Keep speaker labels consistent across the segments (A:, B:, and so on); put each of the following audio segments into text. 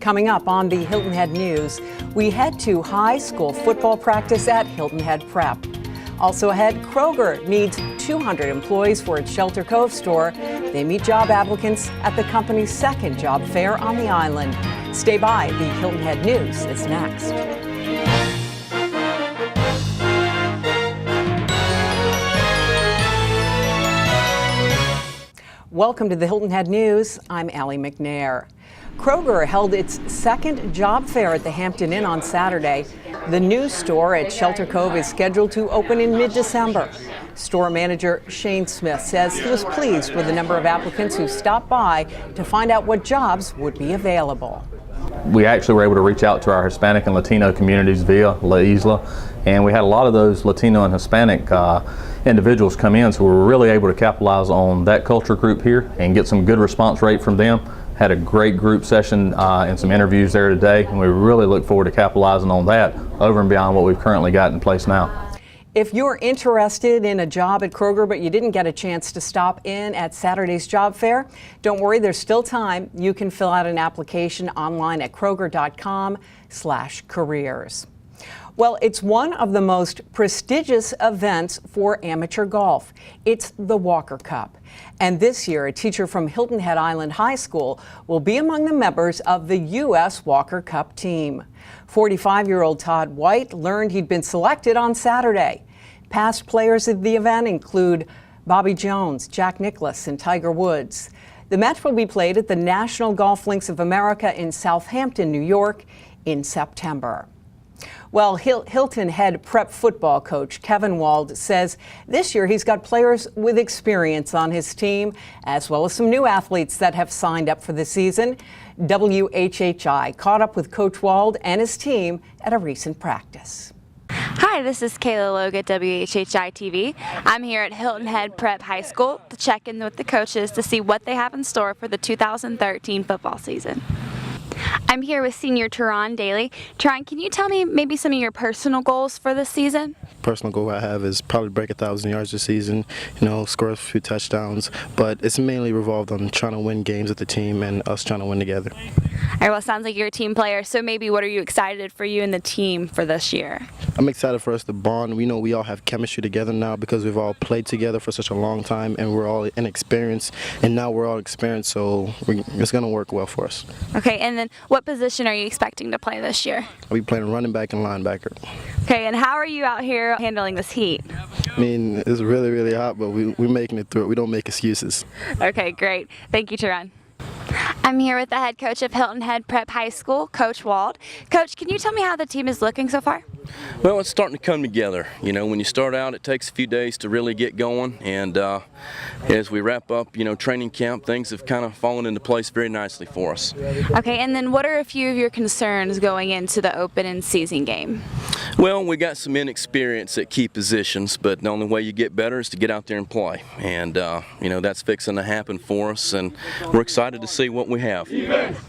A: Coming up on the Hilton Head News, we head to high school football practice at Hilton Head Prep. Also ahead, Kroger needs 200 employees for its Shelter Cove store. They meet job applicants at the company's second job fair on the island. Stay by. The Hilton Head News is next. Welcome to the Hilton Head News. I'm Allie McNair. Kroger held its second job fair at the Hampton Inn on Saturday. The new store at Shelter Cove is scheduled to open in mid-December. Store manager Shane Smith says he was pleased with the number of applicants who stopped by to find out what jobs would be available.
B: We actually were able to reach out to our Hispanic and Latino communities via La Isla, and we had a lot of those Latino and Hispanic individuals come in, so we were really able to capitalize on that culture group here and get some good response rate from them. Had a great group session and some interviews there today, and we really look forward to capitalizing on that over and beyond what we've currently got in place now.
A: If you're interested in a job at Kroger but you didn't get a chance to stop in at Saturday's job fair, don't worry, there's still time. You can fill out an application online at kroger.com/careers. Well, it's one of the most prestigious events for amateur golf. It's the Walker Cup. And this year, a teacher from Hilton Head Island High School will be among the members of the U.S. Walker Cup team. 45-year-old Todd White learned he'd been selected on Saturday. Past players of the event include Bobby Jones, Jack Nicklaus, and Tiger Woods. The match will be played at the National Golf Links of America in Southampton, New York, in September. Well, Hilton Head Prep football coach Kevin Wald says this year he's got players with experience on his team, as well as some new athletes that have signed up for the season. WHHI caught up with Coach Wald and his team at a recent practice.
C: Hi, this is Kayla Logue at WHHI-TV. I'm here at Hilton Head Prep High School to check in with the coaches to see what they have in store for the 2013 football season. I'm here with senior Teron Daly. Teron, can you tell me maybe some of your personal goals for this season?
D: Personal goal I have is probably break 1,000 yards this season, score a few touchdowns, but it's mainly revolved on trying to win games with the team and us trying to win together.
C: All right, well, it sounds like you're a team player, so maybe what are you excited for you and the team for this year?
D: I'm excited for us to bond. We know we all have chemistry together now because we've all played together for such a long time and we're all inexperienced, and now we're all experienced, so it's going to work well for us.
C: Okay, and then what position are you expecting to play this year?
D: I'll be playing running back and linebacker.
C: Okay, and how are you out here handling this heat?
D: I mean, it's really, really hot, but we're making it through it. We don't make excuses.
C: Okay, great. Thank you, Teron. I'm here with the head coach of Hilton Head Prep High School, Coach Wald. Coach, can you tell me how the team is looking so far?
E: Well, it's starting to come together. When you start out, it takes a few days to really get going, and as we wrap up, training camp, things have kind of fallen into place very nicely for us.
C: Okay, and then what are a few of your concerns going into the open and season game?
E: Well, we got some inexperience at key positions, but the only way you get better is to get out there and play, and that's fixing to happen for us, and we're excited to see what we have.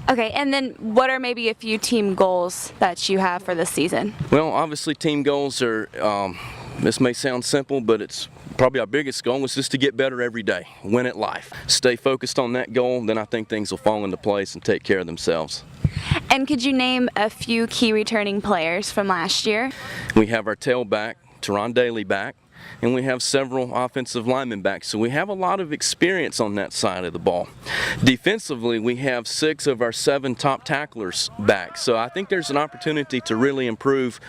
C: Okay, and then what are maybe a few team goals that you have for this season?
E: Well, obviously team goals are, this may sound simple, but it's probably our biggest goal is just to get better every day, win at life. Stay focused on that goal, then I think things will fall into place and take care of themselves.
C: And could you name a few key returning players from last year?
E: We have our tailback, Teron Daly, back, and we have several offensive linemen back, so we have a lot of experience on that side of the ball. Defensively, we have 6 of our 7 top tacklers back, so I think there's an opportunity to really improve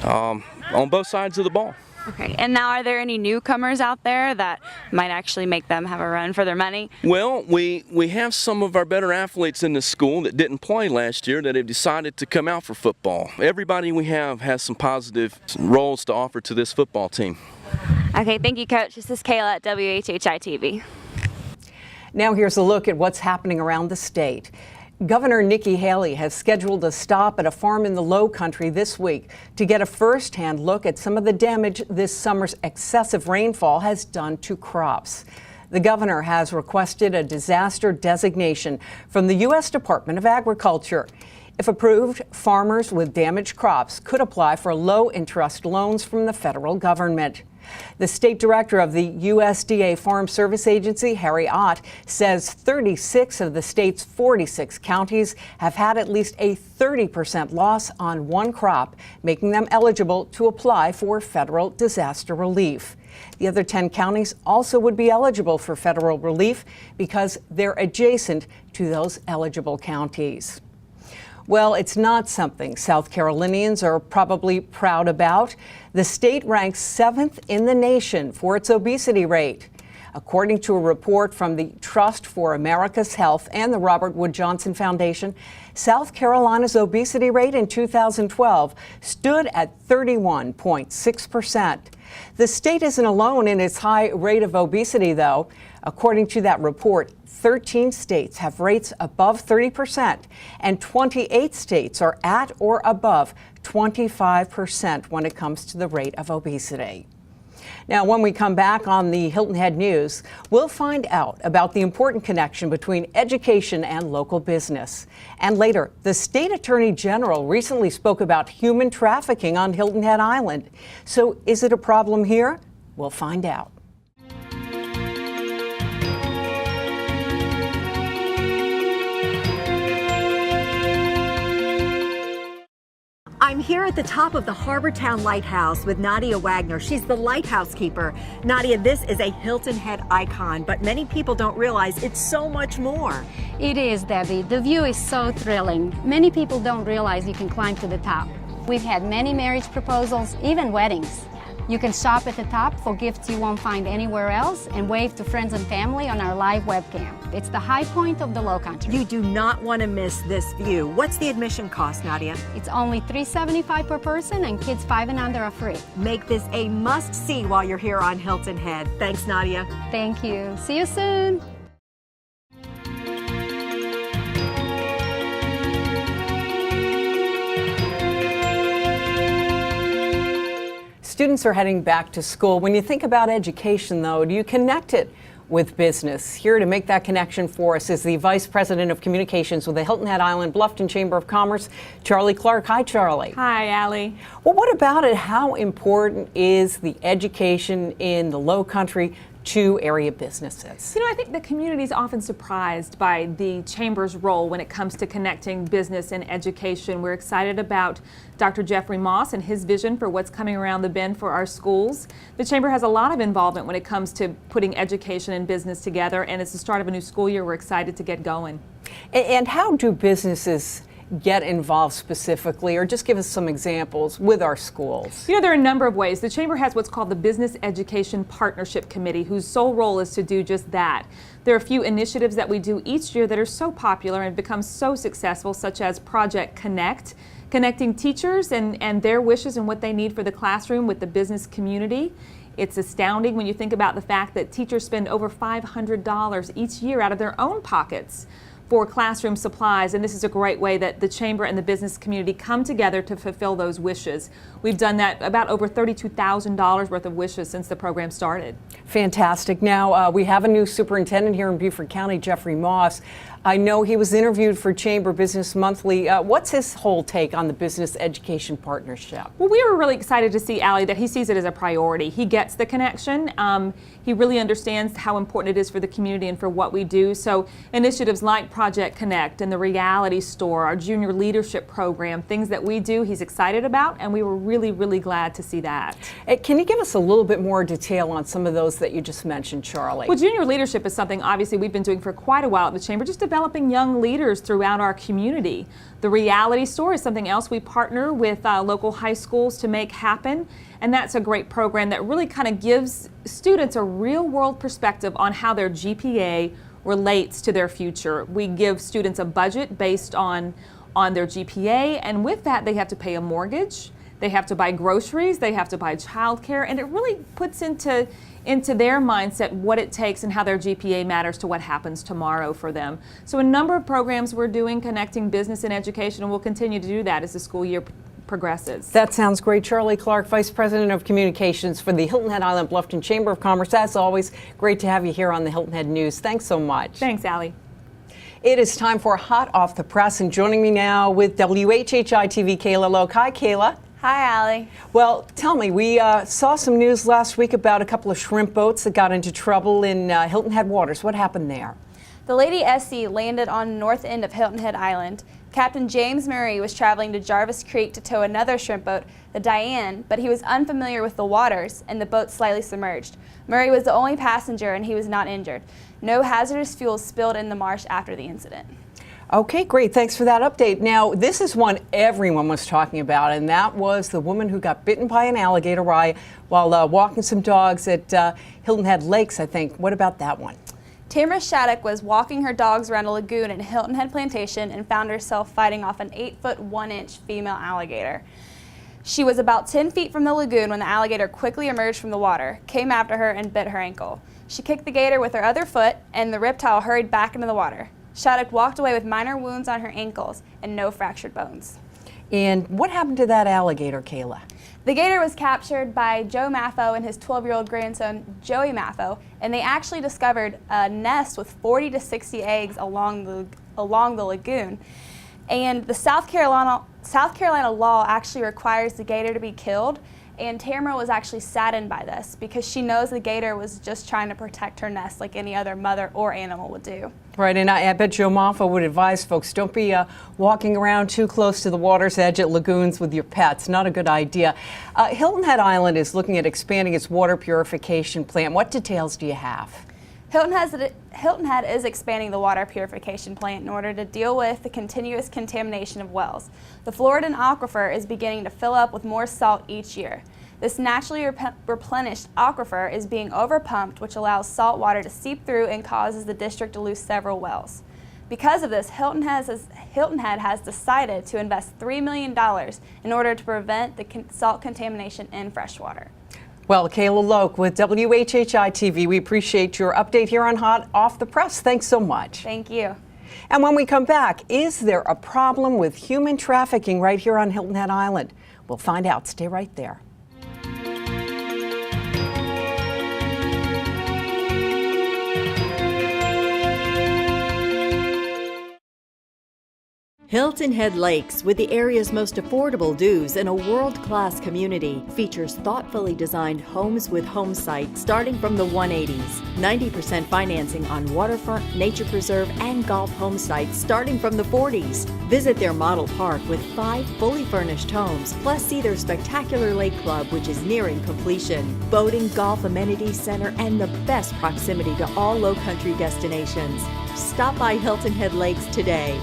E: on both sides of the ball.
C: Okay, and now are there any newcomers out there that might actually make them have a run for their money?
E: Well, we have some of our better athletes in the school that didn't play last year that have decided to come out for football. Everybody we have has some positive roles to offer to this football team.
C: Okay, thank you, Coach. This is Kayla at WHHI-TV.
A: Now here's a look at what's happening around the state. Governor Nikki Haley has scheduled a stop at a farm in the Low Country this week to get a first-hand look at some of the damage this summer's excessive rainfall has done to crops. The governor has requested a disaster designation from the U.S. Department of Agriculture. If approved, farmers with damaged crops could apply for low-interest loans from the federal government. The state director of the USDA Farm Service Agency, Harry Ott, says 36 of the state's 46 counties have had at least a 30% loss on one crop, making them eligible to apply for federal disaster relief. The other 10 counties also would be eligible for federal relief because they're adjacent to those eligible counties. Well, it's not something South Carolinians are probably proud about. The state ranks 7th in the nation for its obesity rate. According to a report from the Trust for America's Health and the Robert Wood Johnson Foundation, South Carolina's obesity rate in 2012 stood at 31.6%. The state isn't alone in its high rate of obesity, though. According to that report, 13 states have rates above 30%, and 28 states are at or above 25% when it comes to the rate of obesity. Now, when we come back on the Hilton Head News, we'll find out about the important connection between education and local business. And later, the state attorney general recently spoke about human trafficking on Hilton Head Island. So is it a problem here? We'll find out.
F: I'm here at the top of the Harbortown Lighthouse with Nadia Wagner. She's the lighthouse keeper. Nadia, this is a Hilton Head icon, but many people don't realize it's so much more.
G: It is, Debbie. The view is so thrilling. Many people don't realize you can climb to the top. We've had many marriage proposals, even weddings. You can shop at the top for gifts you won't find anywhere else and wave to friends and family on our live webcam. It's the high point of the Lowcountry.
F: You do not want to miss this view. What's the admission cost, Nadia?
G: It's only $375 per person, and kids 5 and under are free.
F: Make this a must-see while you're here on Hilton Head. Thanks, Nadia.
G: Thank you. See you soon.
A: Students are heading back to school. When you think about education, though, do you connect it with business? Here to make that connection for us is the Vice President of Communications with the Hilton Head Island Bluffton Chamber of Commerce, Charlie Clark. Hi, Charlie.
H: Hi, Allie.
A: Well, what about it? How important is the education in the Lowcountry to area businesses?
H: You know, I think the community is often surprised by the Chamber's role when it comes to connecting business and education. We're excited about Dr. Jeffrey Moss and his vision for what's coming around the bend for our schools. The Chamber has a lot of involvement when it comes to putting education and business together, and it's the start of a new school year. We're excited to get going.
A: And how do businesses get involved specifically, or just give us some examples with our schools?
H: You know, there are a number of ways. The Chamber has what's called the Business Education Partnership Committee, whose sole role is to do just that. There are a few initiatives that we do each year that are so popular and become so successful, such as Project Connect, connecting teachers and their wishes and what they need for the classroom with the business community. It's astounding when you think about the fact that teachers spend over $500 each year out of their own pockets for classroom supplies, and this is a great way that the Chamber and the business community come together to fulfill those wishes. We've done that about over $32,000 worth of wishes since the program started.
A: Fantastic. Now, we have a new superintendent here in Beaufort County, Jeffrey Moss. I know he was interviewed for Chamber Business Monthly. What's his whole take on the Business Education Partnership?
H: Well, we were really excited to see, Allie, that he sees it as a priority. He gets the connection. He really understands how important it is for the community and for what we do. So initiatives like Project Connect and the Reality Store, our junior leadership program, things that we do, he's excited about, and we were really, really glad to see that.
A: Can you give us a little bit more detail on some of those that you just mentioned, Charlie?
H: Well, junior leadership is something obviously we've been doing for quite a while at the Chamber, just developing young leaders throughout our community. The Reality Store is something else we partner with local high schools to make happen, and that's a great program that really kind of gives students a real-world perspective on how their GPA relates to their future. We give students a budget based on their GPA, and with that they have to pay a mortgage, they have to buy groceries, they have to buy childcare, and it really puts into their mindset what it takes and how their GPA matters to what happens tomorrow for them. So a number of programs we're doing connecting business and education, and we'll continue to do that as the school year progresses.
A: That sounds great. Charlie Clark, Vice President of Communications for the Hilton Head Island Bluffton Chamber of Commerce. As always, great to have you here on the Hilton Head News. Thanks so much.
H: Thanks, Allie.
A: It is time for Hot Off the Press, and joining me now with WHHI-TV, Kayla Logue. Hi, Kayla.
C: Hi, Allie.
A: Well, tell me, we saw some news last week about a couple of shrimp boats that got into trouble in Hilton Head waters. What happened there?
C: The Lady Essie landed on the north end of Hilton Head Island. Captain James Murray was traveling to Jarvis Creek to tow another shrimp boat, the Diane, but he was unfamiliar with the waters and the boat slightly submerged. Murray was the only passenger and he was not injured. No hazardous fuels spilled in the marsh after the incident.
A: Okay, great. Thanks for that update. Now, this is one everyone was talking about, and that was the woman who got bitten by an alligator while walking some dogs at Hilton Head Lakes, I think. What about that one?
C: Tamara Shattuck was walking her dogs around a lagoon at Hilton Head Plantation and found herself fighting off an 8-foot 1-inch female alligator. She was about 10 feet from the lagoon when the alligator quickly emerged from the water, came after her, and bit her ankle. She kicked the gator with her other foot, and the reptile hurried back into the water. Shattuck walked away with minor wounds on her ankles and no fractured bones.
A: And what happened to that alligator, Kayla?
C: The gator was captured by Joe Maffo and his 12-year-old grandson, Joey Maffo, and they actually discovered a nest with 40 to 60 eggs along the lagoon. And the South Carolina law actually requires the gator to be killed, and Tamara was actually saddened by this because she knows the gator was just trying to protect her nest like any other mother or animal would do.
A: Right, and I bet Joe Maffo would advise folks, don't be walking around too close to the water's edge at lagoons with your pets. Not a good idea. Hilton Head Island is looking at expanding its water purification plant. What details do you have?
C: Hilton Head is expanding the water purification plant in order to deal with the continuous contamination of wells. The Floridan aquifer is beginning to fill up with more salt each year. This naturally replenished aquifer is being overpumped, which allows salt water to seep through and causes the district to lose several wells. Because of this, Hilton Head has decided to invest $3 million in order to prevent the salt contamination in freshwater.
A: Well, Kayla Logue with WHHI-TV, we appreciate your update here on Hot Off the Press. Thanks so much.
C: Thank you.
A: And when we come back, is there a problem with human trafficking right here on Hilton Head Island? We'll find out. Stay right there.
F: Hilton Head Lakes, with the area's most affordable dues and a world-class community, features thoughtfully designed homes with home sites starting from the 180s. 90% financing on waterfront, nature preserve, and golf home sites starting from the 40s. Visit their model park with 5 fully furnished homes, plus see their spectacular lake club, which is nearing completion. Boating, golf, amenities center, and the best proximity to all low-country destinations. Stop by Hilton Head Lakes today.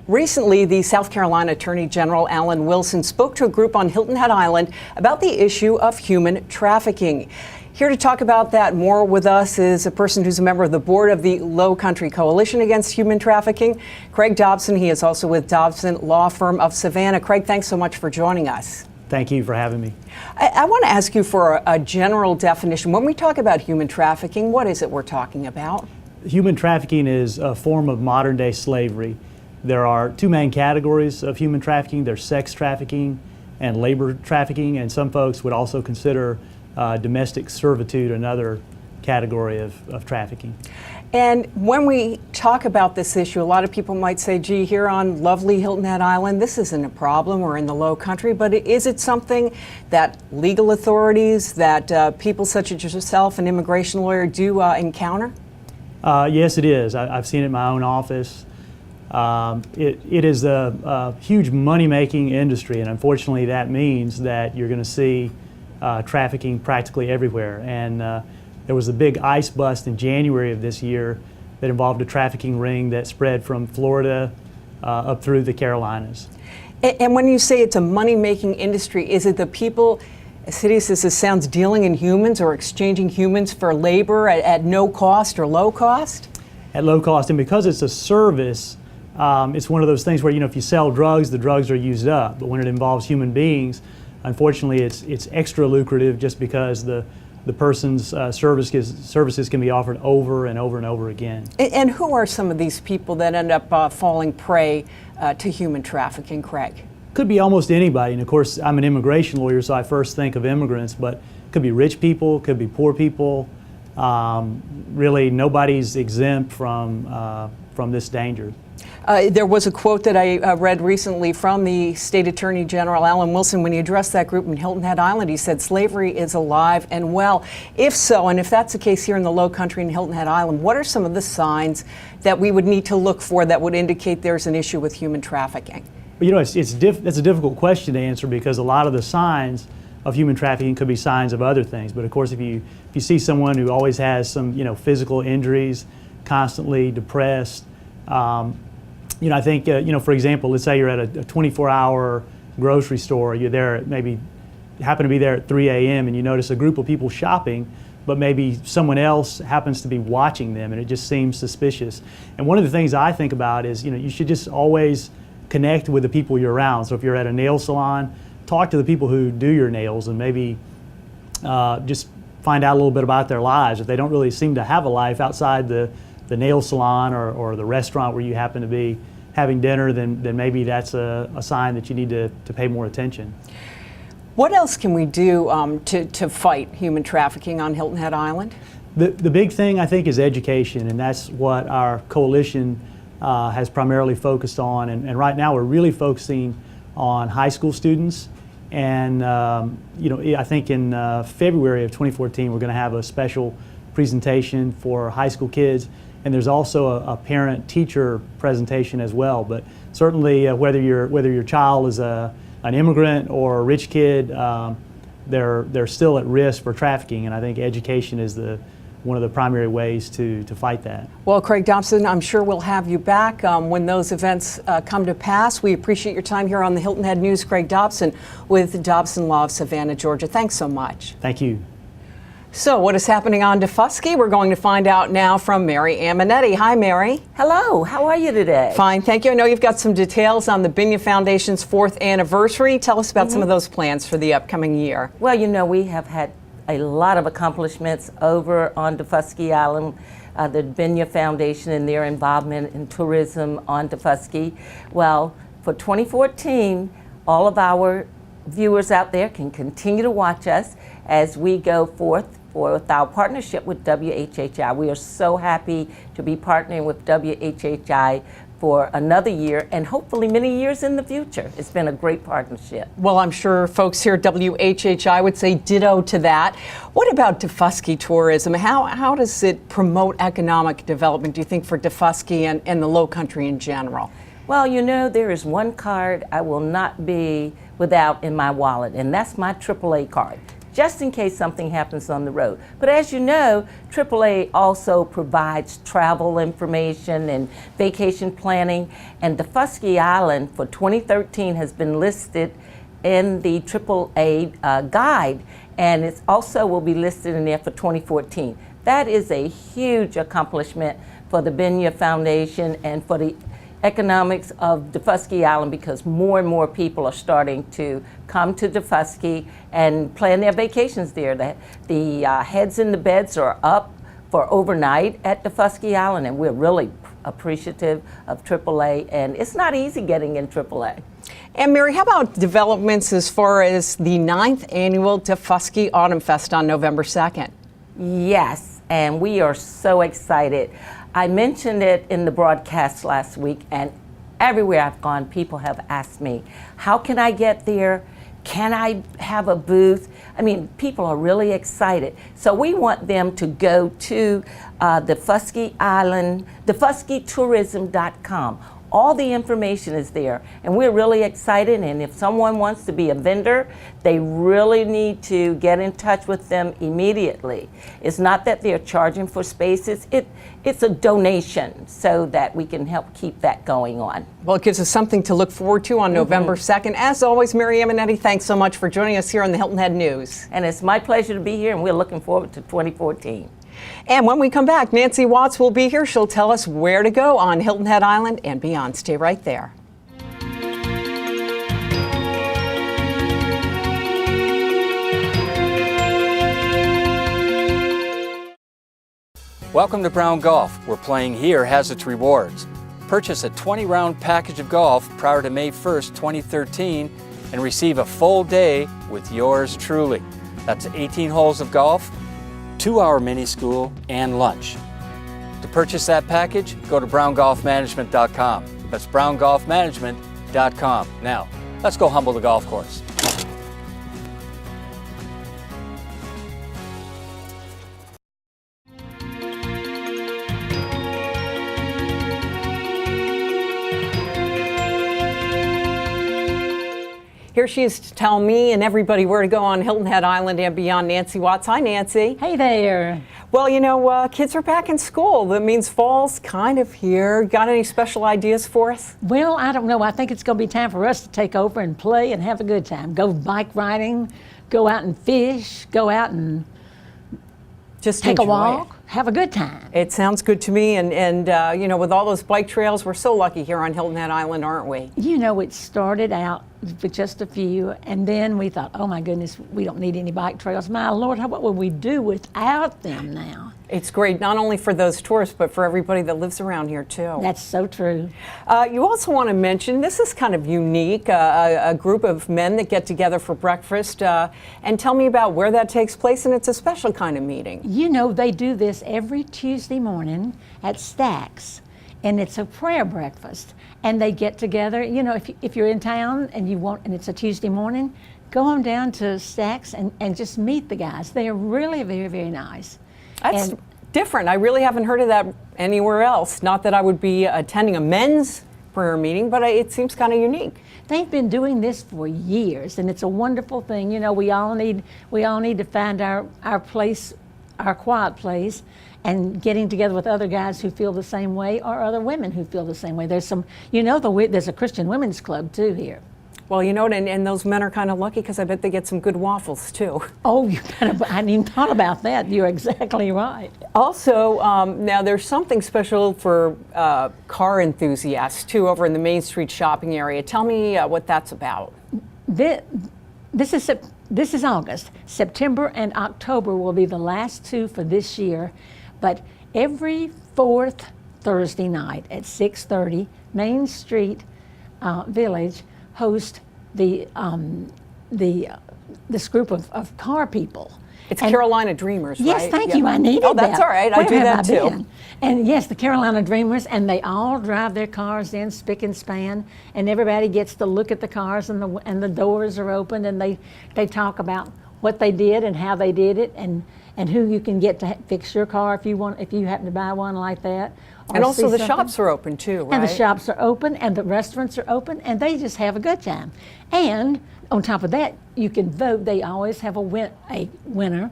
A: Recently, the South Carolina Attorney General Alan Wilson spoke to a group on Hilton Head Island about the issue of human trafficking. Here to talk about that more with us is a person who's a member of the board of the Low Country Coalition Against Human Trafficking, Craig Dobson. He is also with Dobson Law Firm of Savannah. Craig, thanks so much for joining us.
I: Thank you for having me.
A: I want to ask you for a general definition. When we talk about human trafficking, what is it we're talking about?
I: Human trafficking is a form of modern day slavery. There are 2 main categories of human trafficking. There's sex trafficking and labor trafficking, and some folks would also consider domestic servitude another category of trafficking.
A: And when we talk about this issue, a lot of people might say, gee, here on lovely Hilton Head Island, this isn't a problem. We're in the low country. But is it something that legal authorities, that people such as yourself, an immigration lawyer, do encounter?
I: Yes, it is. I've seen it in my own office. It is a huge money-making industry, and unfortunately that means that you're going to see trafficking practically everywhere. And there was a big ice bust in January of this year that involved a trafficking ring that spread from Florida up through the Carolinas.
A: And when you say it's a money-making industry, is it the people, as hideous as this sounds, dealing in humans or exchanging humans for labor at no cost or low cost?
I: At low cost, and because it's a service, it's one of those things where, you know, if you sell drugs, the drugs are used up. But when it involves human beings, unfortunately, it's extra lucrative just because the person's services can be offered over and over and over again.
A: And who are some of these people that end up falling prey to human trafficking, Craig?
I: Could be almost anybody. And of course, I'm an immigration lawyer, so I first think of immigrants, but it could be rich people, could be poor people, really nobody's exempt from this danger.
A: There was a quote that I read recently from the State Attorney General Alan Wilson when he addressed that group in Hilton Head Island. He said slavery is alive and well. If so, and if that's the case here in the Low Country in Hilton Head Island, what are some of the signs that we would need to look for that would indicate there's an issue with human trafficking?
I: But, you know, that's a difficult question to answer, because a lot of the signs of human trafficking could be signs of other things. But of course, if you see someone who always has some, you know, physical injuries, constantly depressed, you know, I think, you know, for example, let's say you're at a 24-hour grocery store. You're there at maybe happen to be there at 3 a.m. and you notice a group of people shopping, but maybe someone else happens to be watching them, and it just seems suspicious. And one of the things I think about is, you know, you should just always connect with the people you're around. So if you're at a nail salon, talk to the people who do your nails, and maybe just find out a little bit about their lives. If they don't really seem to have a life outside the nail salon or the restaurant where you happen to be having dinner, then maybe that's a sign that you need to pay more attention.
A: What else can we do to fight human trafficking on Hilton Head Island?
I: The big thing, I think, is education, and that's what our coalition has primarily focused on. And right now we're really focusing on high school students. And you know, I think in February of 2014 we're going to have a special presentation for high school kids, and there's also a parent-teacher presentation as well. But certainly, whether your child is an immigrant or a rich kid, they're still at risk for trafficking, and I think education is one of the primary ways to fight that.
A: Well, Craig Dobson, I'm sure we'll have you back when those events come to pass. We appreciate your time here on the Hilton Head News. Craig Dobson with Dobson Law of Savannah, Georgia. Thanks so much.
I: Thank you.
A: So what is happening on Daufuskie? We're going to find out now from Mary Amonitti. Hi, Mary.
J: Hello, how are you today?
A: Fine, thank you. I know you've got some details on the Binya Foundation's 4th anniversary. Tell us about some of those plans for the upcoming year.
J: Well, you know, we have had a lot of accomplishments over on Daufuskie Island. The Binya Foundation and their involvement in tourism on Daufuskie. Well, for 2014, all of our viewers out there can continue to watch us as we go forth with our partnership with WHHI. We are so happy to be partnering with WHHI for another year and hopefully many years in the future. It's been a great partnership.
A: Well, I'm sure folks here at WHHI would say ditto to that. What about Daufuskie tourism? How does it promote economic development, do you think, for Daufuskie and the Low Country in general?
J: Well, you know, there is one card I will not be without in my wallet, and that's my AAA card, just in case something happens on the road. But as you know, AAA also provides travel information and vacation planning, and Daufuskie Island for 2013 has been listed in the AAA guide, and it also will be listed in there for 2014. That is a huge accomplishment for the Binya Foundation and for the economics of Daufuskie Island, because more and more people are starting to come to Daufuskie and plan their vacations there. The heads in the beds are up for overnight at Daufuskie Island, and we're really appreciative of AAA, and it's not easy getting in AAA.
A: And Mary, how about developments as far as the 9th annual Daufuskie Autumn Fest on November 2nd?
J: Yes, and we are so excited. I mentioned it in the broadcast last week, and everywhere I've gone, people have asked me, how can I get there? Can I have a booth? I mean, people are really excited. So we want them to go to Daufuskie Island, DaufuskyTourism.com. All the information is there, and we're really excited, and if someone wants to be a vendor, they really need to get in touch with them immediately. It's not that they're charging for spaces, it's a donation so that we can help keep that going on.
A: Well, it gives us something to look forward to on November 2nd. As always, Mary Amonitti, thanks so much for joining us here on the Hilton Head News.
J: And it's my pleasure to be here, and we're looking forward to 2014.
A: And when we come back, Nancy Watts will be here. She'll tell us where to go on Hilton Head Island and beyond. Stay right there.
K: Welcome to Brown Golf, where playing here has its rewards. Purchase a 20-round package of golf prior to May 1st, 2013, and receive a full day with yours truly. That's 18 holes of golf, 2-hour mini school, and lunch. To purchase that package, go to browngolfmanagement.com. That's browngolfmanagement.com. Now, let's go humble the golf course.
A: Here she is to tell me and everybody where to go on Hilton Head Island and beyond. Nancy Watts. Hi, Nancy.
L: Hey there.
A: Well, you know, kids are back in school. That means fall's kind of here. Got any special ideas for us?
L: Well, I don't know. I think it's going to be time for us to take over and play and have a good time. Go bike riding, go out and fish, go out and
A: just
L: take a
A: enjoy
L: walk,
A: it.
L: have a good time.
A: It sounds good to me. And you know, with all those bike trails, we're so lucky here on Hilton Head Island, aren't we?
L: You know, it started out with just a few, and then we thought, oh my goodness, we don't need any bike trails. My Lord, what would we do without them now?
A: It's great, not only for those tourists, but for everybody that lives around here, too.
L: That's so true.
A: You also want to mention, this is kind of unique, a group of men that get together for breakfast. And tell me about where that takes place, and it's a special kind of meeting.
L: You know, they do this every Tuesday morning at Stack's, and it's a prayer breakfast. And they get together, you know, if you're in town and you want, and it's a Tuesday morning, go on down to Stack's and just meet the guys. They are really very, very nice.
A: That's different. I really haven't heard of that anywhere else. Not that I would be attending a men's prayer meeting, but it seems kind of unique.
L: They've been doing this for years, and it's a wonderful thing. You know, we all need to find our place, our quiet place, and getting together with other guys who feel the same way, or other women who feel the same way. There's some, you know, there's a Christian women's club too here.
A: Well, you know, and those men are kind of lucky because I bet they get some good waffles too.
L: Oh, I hadn't even thought about that. You're exactly right.
A: Also, now there's something special for car enthusiasts too over in the Main Street shopping area. Tell me what that's about.
L: This is August. September and October will be the last two for this year. But every fourth Thursday night at 6:30, Main Street Village hosts this group of car people.
A: It's Carolina Dreamers, right?
L: Yes, thank you. I needed that.
A: Oh, that's all right. I do that too.
L: Been? And yes, the Carolina Dreamers, and they all drive their cars in spick and span, and everybody gets to look at the cars, and the doors are open, and they talk about what they did and how they did it, and who you can get to fix your car if you happen to buy one like that.
A: And also the shops are open too, right?
L: And the shops are open, and the restaurants are open, and they just have a good time. And on top of that, you can vote. They always have a winner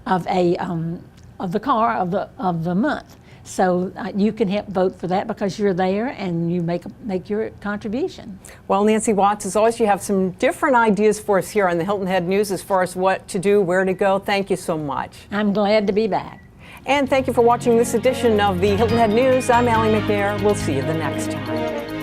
L: of the car of the month. So you can help vote for that because you're there and you make your contribution.
A: Well, Nancy Watts, as always, you have some different ideas for us here on the Hilton Head News as far as what to do, where to go. Thank you so much.
L: I'm glad to be back.
A: And thank you for watching this edition of the Hilton Head News. I'm Allie McNair. We'll see you the next time.